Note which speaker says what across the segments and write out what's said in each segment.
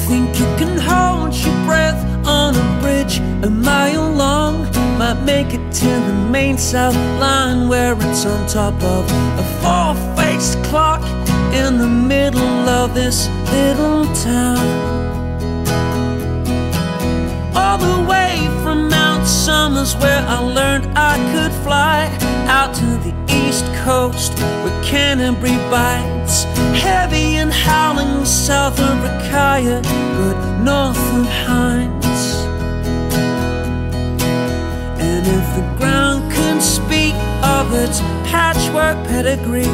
Speaker 1: think you can hold your breath on a bridge a mile long? Might make it to the main south line, where it's on top of a four-faced clock in the middle of this little town. All the way from Mount Summers, where I learned I could fly, out to the east coast where Canterbury bites, heavy and howling south of Ricciar, but north of Hines. And if the ground could speak of its patchwork pedigree,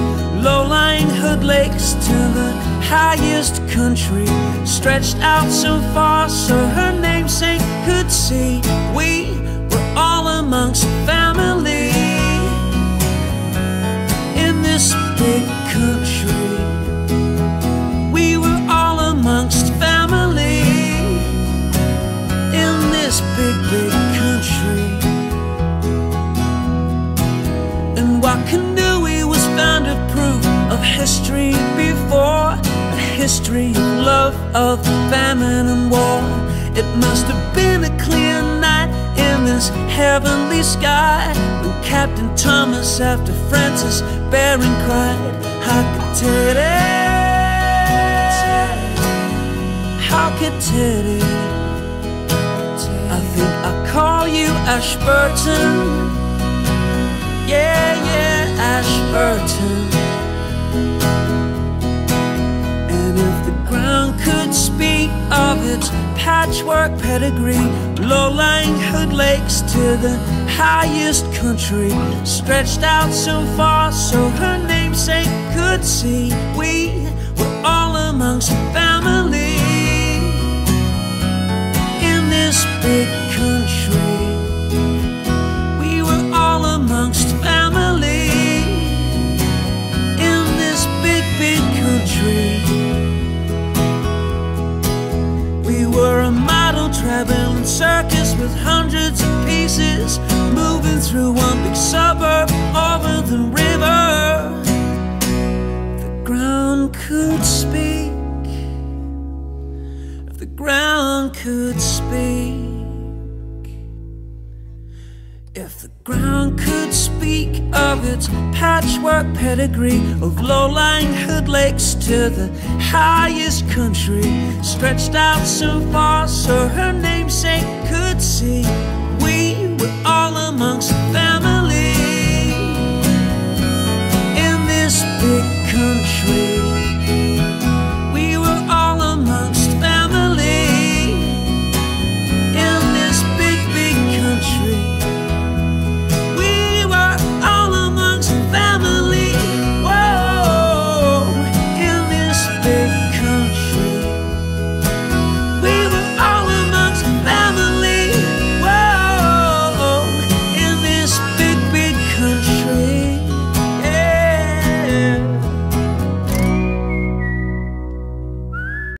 Speaker 1: low-lying hood lakes to the highest country, stretched out so far so her namesake could see, we were all amongst family in this big country. We were all amongst family in this big, big country. And Wakanui was found of proof of history before, a history of love, of famine and war. It must have been a clear night in this heavenly sky when Captain Thomas, after Francis Baring, cried, "Hakatete, Hakatete." I think I'll call you Ashburton. Yeah, yeah, Ashburton. And if the ground could speak of its patchwork pedigree, low-lying hood lakes to the highest country, stretched out so far so her namesake could see, we were all amongst family in this big country. We were all amongst family in this big, big country. We were a model traveling circus with hundreds of pieces, moving through one big suburb over the river. If the ground could speak, if the ground could speak, if the ground could speak of its patchwork pedigree, of low-lying hood lakes to the highest country, stretched out so far so her namesake could see, we were all amongst family